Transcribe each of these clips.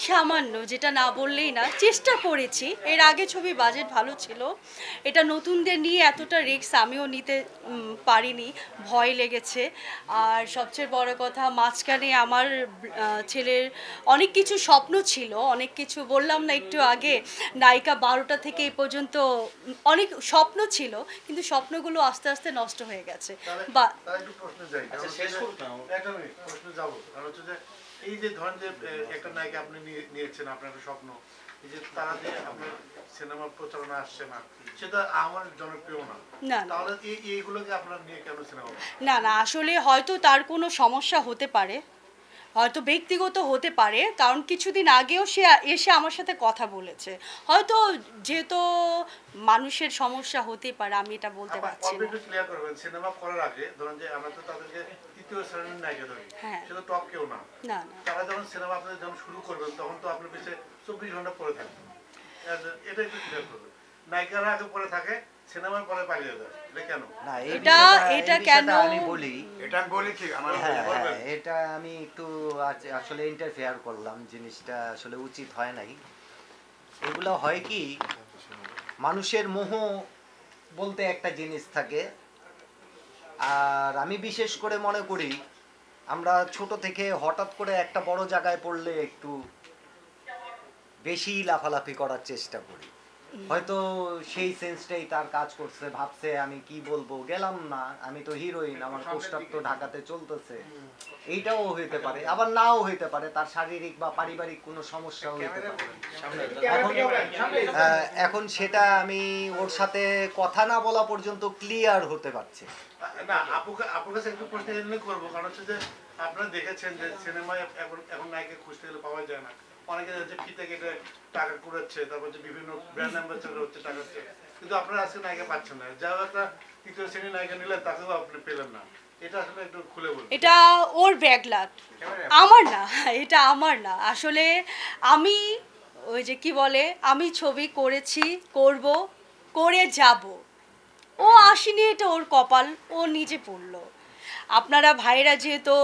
সামান্য, যেটা না বললেই না, চেষ্টা করেছি। এর আগে ছবি বাজেট ভালো ছিল, এটা নতুনদের নিয়ে এতটা রিস্ক আমিও নিতে পারিনি, ভয় লেগেছে। আর সবচেয়ে বড় কথা, মাঝখানে আমার ছেলের অনেক কিছু স্বপ্ন ছিল, অনেক কিছু বললাম না একটু আগে, নায়িকা 12টা থেকে এই পর্যন্ত অনেক স্বপ্ন ছিল, কিন্তু স্বপ্নগুলো আস্তে আস্তে নষ্ট হয়ে গেছে। বা এই যে ধরেন যে একটা নায়িকা আপনি নিয়েছেন, আপনার একটা স্বপ্ন, এই যে তারা যে আপনার সিনেমার প্রচারণা আসছে না, সেটা আমার জনপ্রিয় না, তাহলে এইগুলোকে আপনার নিয়ে কেন সিনেমা? না না, আসলে হয়তো তার কোনো সমস্যা হতে পারে, হয়তো ব্যক্তিগত হতে পারে, কারণ কিছুদিন আগেও সে এসে আমার সাথে কথা বলেছে। হয়তো যেহেতু মানুষের সমস্যা হতে পারে, আমি এটা বলতে পারছি না। একটু ক্লিয়ার করবেন, সিনেমা করার আগে ধরুন যে আমরা তো তাদেরকে তৃতীয় শ্রেণীর নায়িকা ধরি, সেটা টপ কেউ না, না তারা যখন সিনেমা আপনাদের যখন শুরু করবেন তখন তো আপনার পিছিয়ে 24 ঘন্টা পরে থাকবেন, এটা একটু ক্লিয়ার করবেন। নায়িকারা আগে পরে থাকে, সিনেমার পরে পালিয়ে যায়, এটা কেন? না, এটা কেন আমি বলি, কি আমার এটা আমি একটু আসলে ইন্টারফেয়ার করলাম, জিনিসটা আসলে উচিত হয় নাই। এগুলো হয় কি, মানুষের মোহ বলতে একটা জিনিস থাকে, আর আমি বিশেষ করে মনে করি আমরা ছোট থেকে হঠাৎ করে একটা বড় জায়গায় পড়লে একটু বেশি লাফালাফি করার চেষ্টা করি। হয়তো সেই সেন্সটাই তার কাজ করছে, ভাবছে আমি কি বলবো, গেলাম না, আমি তো হিরোইন, আমার পোস্টার তো ঢাকাতে চলতেছে, এইটাও হইতে পারে, আবার নাও হইতে পারে, তার শারীরিক বা পারিবারিক কোনো সমস্যাও হইতে পারে। এখন সেটা আমি ওর সাথে কথা না বলা পর্যন্ত ক্লিয়ার হতে পারছে না। আপুর কাছে একটু প্রশ্ন করবো, কারণ হচ্ছে যে আপনারা দেখেছেন যে সিনেমায় এখন নায়িকা খুঁজতে গেলে পাওয়া যায় না, অনেকে যাচ্ছে ফিতে কেটে টাকা কুড়াচ্ছে, তারপর যে বিভিন্ন ব্র্যান্ড অ্যাম্বাসেডর হচ্ছে টাকা হচ্ছে, কিন্তু আপনারা আজকে নায়িকা পাচ্ছেন না। যাও একটা তৃতীয় শ্রেণীর নায়িকা নিলেন, তাকেও আপনি পেলেন না, এটা আসলে একটু খুলে বলুন। এটা ওর ব্যাগলাট, আমার না, এটা আমার না। আসলে আমি ওই যে কি বলে, আমি ছবি করেছি, করব, করে যাব, ও আসেনি, এটা ওর কপাল, ও নিজে পড়লো। আপনারা ভাইরা যেহেতু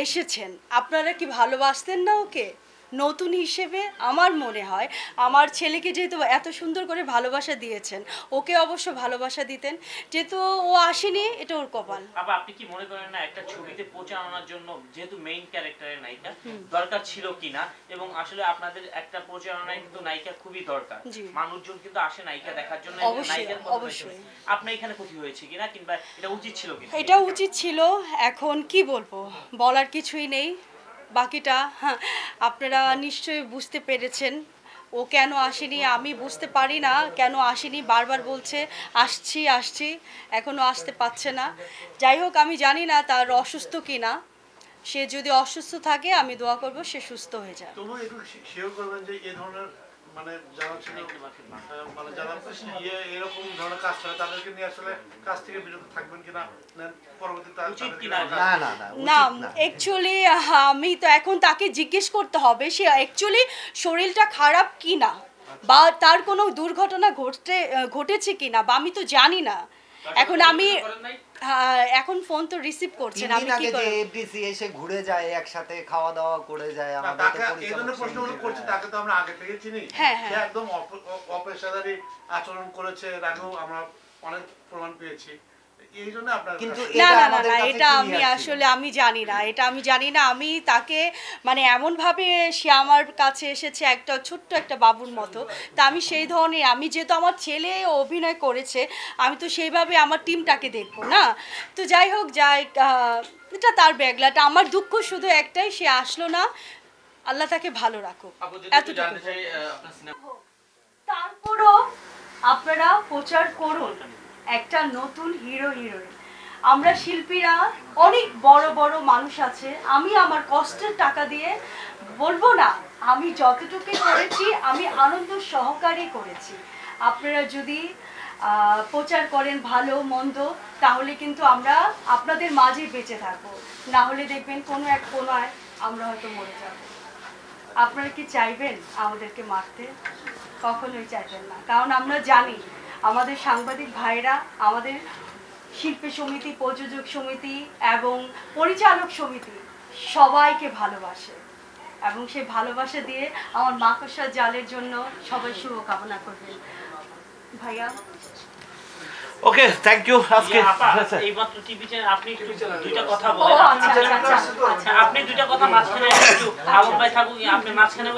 এসেছেন, আপনারা কি ভালোবাসতেন না ওকে নতুন হিসেবে? আমার মনে হয় আমার ছেলেকে যেহেতু এত সুন্দর করে ভালোবাসা দিয়েছেন, ওকে অবশ্য ভালোবাসা দিতেন, যেহেতু ও আসেনি, এটা ওর কপাল। আবার আপনি কি মনে করেন না একটা ছবিতে প্রচারণার জন্য যেহেতু মেইন ক্যারেক্টারের নায়িকা দরকার ছিল কিনা, এবং আসলে আপনাদের একটা প্রচারণায় কিন্তু নায়িকা খুবই দরকার, মানুষজন কিন্তু আসে নায়িকা দেখার জন্য, নায়িকার অবশ্যই আপনার এখানে ক্ষতি হয়েছে কিনা, কিংবা এটা উচিত ছিল কিনা? এটা উচিত ছিল, এখন কি বলবো, বলার কিছুই নেই। বাকিটা আপনারা নিশ্চয়ই বুঝতে পেরেছেন, ও কেন আসেনি আমি বুঝতে পারি না, কেন আসেনি বারবার বলছে আসছি আসছি, এখনও আসতে পারছে না। যাই হোক, আমি জানি না তার অসুস্থ কিনা, সে যদি অসুস্থ থাকে আমি দোয়া করব সে সুস্থ হয়ে যায়। তবু একটু শেয়ার করবেন যে এই ধরনের মানে যারা ছিল, মানে যারা এরকম ধরনের কাজ করে তাদেরকে নিয়ে আসলে কাজ থেকে বিরত থাকবেন কিনা, পরবর্তীতে না অ্যাকচুয়ালি আমি তো এখন তাকে জিজ্ঞেস করতে হবে সে অ্যাকচুয়ালি শরীরটা খারাপ কি না, বা তার কোনো দুর্ঘটনা ঘটেছে কি না, বা আমি তো জানি না। এখন আমি এখন ফোন তো রিসিভ করছেন, আমি কি করব? এফডিসি এসে ঘুরে যায়, একসাথে খাওয়া দাওয়া করে যায়, আমাদেরকে এইজন্য প্রশ্নগুলো করছি, তাকে তো আমরা আগে থেকে চিনি, সে একদম অপেশাদারী আচরণ করেছে, আগেও আমরা অনেক প্রমাণ পেয়েছি। না না না না, এটা আমি আসলে আমি জানি না, এটা আমি জানি না। আমি তাকে মানে এমনভাবে সে আমার কাছে এসেছে একটা ছোট্ট একটা বাবুর মতো, তা আমি সেই ধরনের, আমি যেহেতু আমার ছেলে অভিনয় করেছে, আমি তো সেইভাবে আমার টিমটাকে দেখবো না। তো যাই হোক, এটা তার ব্যাগলাটা। আমার দুঃখ শুধু একটাই, সে আসলো না, আল্লাহ তাকে ভালো রাখুক, এতটুকু। তারপরও আপনারা প্রচার করুন একটা নতুন হিরো হিরোইন। আমরা শিল্পীরা অনেক বড় বড় মানুষ আছে, আমি আমার কষ্টের টাকা দিয়ে বলবো না, আমি যতটুকু করেছি আমি আনন্দ সহকারে করেছি। আপনারা যদি প্রচার করেন ভালো মন্দ, তাহলে কিন্তু আমরা আপনাদের মাঝে বেঁচে থাকবো, না হলে দেখবেন কোনো এক কোনায় আমরা হয়তো মরে যাব। আপনারা কি চাইবেন আমাদেরকে মারতে? কখনোই চাইবেন না, কারণ আমরা জানি আমাদের সাংবাদিক ভাইরা আমাদের শিল্পী সমিতি, প্রযোজক সমিতি এবং পরিচালক সমিতি সবাইকে ভালোবাসে, এবং সেই ভালোবাসা দিয়ে আমার মাকড়সা জালের জন্য সবাই শুভ কামনা করবেন। ভাইয়া ওকে, থ্যাংক ইউ। আজকে আপা এইমাত্র টিভি চ্যানেল আপনি একটু দুইটা কথা ও বলেন। আচ্ছা আচ্ছা আচ্ছা আপনি দুইটা কথা মাঝখানে একটু আলম ভাই থাকুক, আপনি মাঝখানে